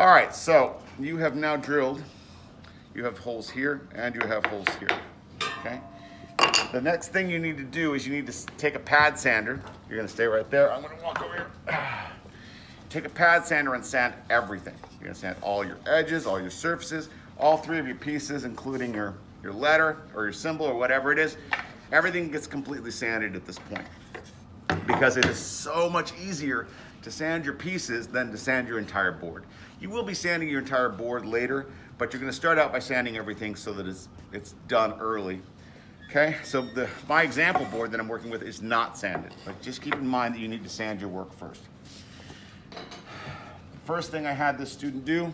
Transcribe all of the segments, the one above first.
All right, so you have now drilled. You have holes here and you have holes here, okay? The next thing you need to do is you need to take a pad sander. You're gonna stay right there. I'm gonna walk over here. Take a pad sander and sand everything. You're gonna sand all your edges, all your surfaces, all three of your pieces, including your letter or your symbol or whatever it is. Everything gets completely sanded at this point because it is so much easier to sand your pieces than to sand your entire board. You will be sanding your entire board later, but you're gonna start out by sanding everything so that it's done early. Okay, so my example board that I'm working with is not sanded, but just keep in mind that you need to sand your work first. The first thing I had this student do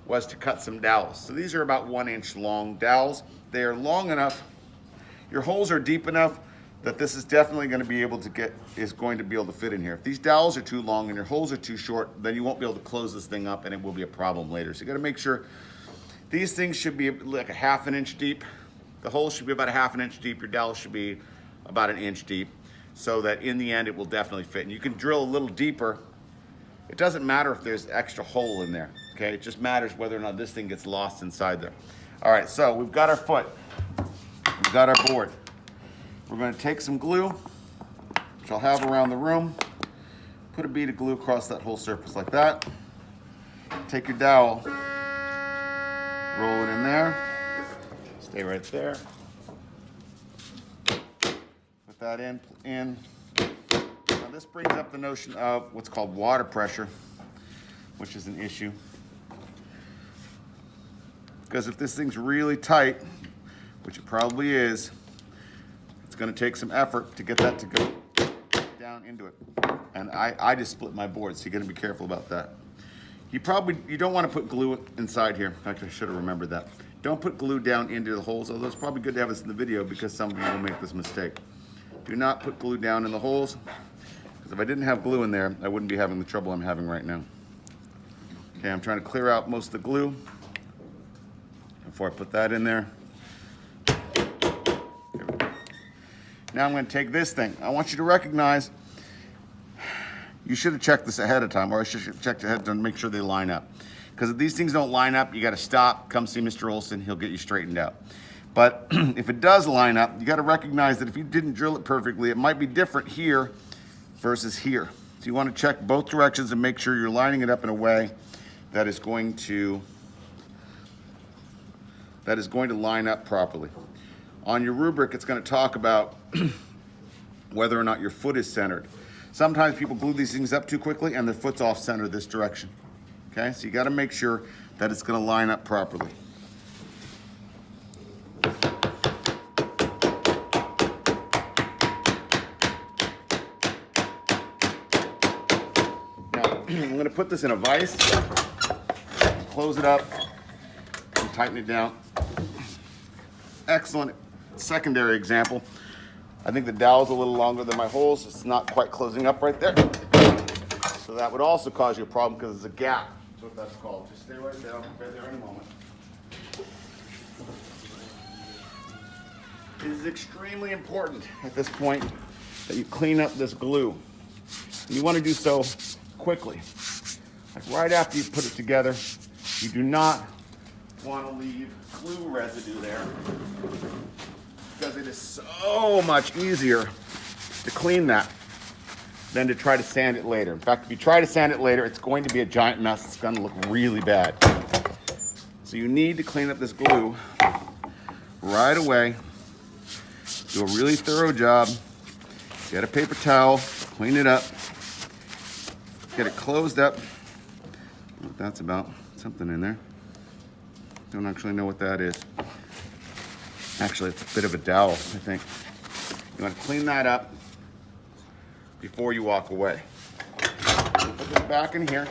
was to cut some dowels. So these are about 1 inch long dowels. They are long enough, your holes are deep enough that this is definitely going to be able to fit in here. If these dowels are too long and your holes are too short, then you won't be able to close this thing up and it will be a problem later. So you got to make sure these things should be like a 1/2 inch deep. The holes should be about a 1/2 inch deep. Your dowels should be about 1 inch deep so that in the end it will definitely fit. And you can drill a little deeper. It doesn't matter if there's extra hole in there, okay? It just matters whether or not this thing gets lost inside there. All right, so we've got our foot. We've got our board. We're gonna take some glue, which I'll have around the room. Put a bead of glue across that whole surface like that. Take your dowel, roll it in there. Stay right there. Put that in. Now this brings up the notion of what's called water pressure, which is an issue. Because if this thing's really tight, which it probably is, it's gonna take some effort to get that to go down into it. And I just split my board, so you gotta be careful about that. You don't wanna put glue inside here. In fact, I should have remembered that. Don't put glue down into the holes, although it's probably good to have this in the video because some of you will make this mistake. Do not put glue down in the holes, because if I didn't have glue in there, I wouldn't be having the trouble I'm having right now. Okay, I'm trying to clear out most of the glue before I put that in there. Now I'm going to take this thing. I want you to recognize, you should have checked this ahead of time, or I should have checked ahead to make sure they line up. Because if these things don't line up, you got to stop, come see Mr. Olson, he'll get you straightened out. But if it does line up, you got to recognize that if you didn't drill it perfectly, it might be different here versus here. So you want to check both directions and make sure you're lining it up in a way that is going to line up properly. On your rubric, it's going to talk about whether or not your foot is centered. Sometimes people glue these things up too quickly and their foot's off center this direction. Okay, so you got to make sure that it's going to line up properly. Now, I'm going to put this in a vise, close it up, and tighten it down. Excellent secondary example. I think the dowel's a little longer than my holes. It's not quite closing up right there. So that would also cause you a problem because there's a gap. That's what that's called. Just stay right there. I'll be right there in a moment. It is extremely important at this point that you clean up this glue. And you want to do so quickly. Like right after you put it together, you do not want to leave glue residue there because it is so much easier to clean that than to try to sand it later. In fact, if you try to sand it later, it's going to be a giant mess. It's going to look really bad. So you need to clean up this glue right away. Do a really thorough job. Get a paper towel, clean it up, get it closed up. What that's about, something in there. Don't actually know what that is. Actually, it's a bit of a dowel, I think. You want to clean that up before you walk away. Put this back in here.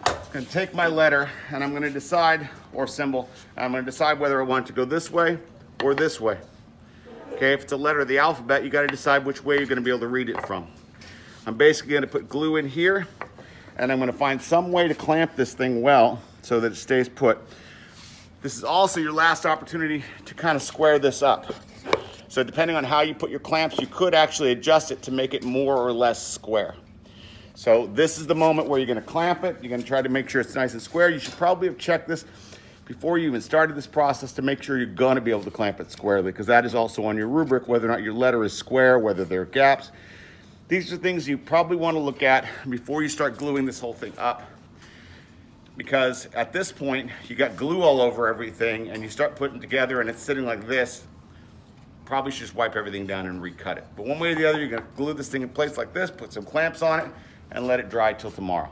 I'm going to take my letter and I'm going to decide, or symbol, I'm going to decide whether I want to go this way or this way. Okay, if it's a letter of the alphabet, you got to decide which way you're going to be able to read it from. I'm basically going to put glue in here and I'm going to find some way to clamp this thing well so that it stays put. This is also your last opportunity to kind of square this up. So depending on how you put your clamps, you could actually adjust it to make it more or less square. So this is the moment where you're gonna clamp it. You're gonna try to make sure it's nice and square. You should probably have checked this before you even started this process to make sure you're gonna be able to clamp it squarely, because that is also on your rubric, whether or not your letter is square, whether there are gaps. These are things you probably wanna look at before you start gluing this whole thing up. Because at this point, you got glue all over everything and you start putting it together and it's sitting like this, probably should just wipe everything down and recut it. But one way or the other, you're gonna glue this thing in place like this, put some clamps on it, and let it dry till tomorrow.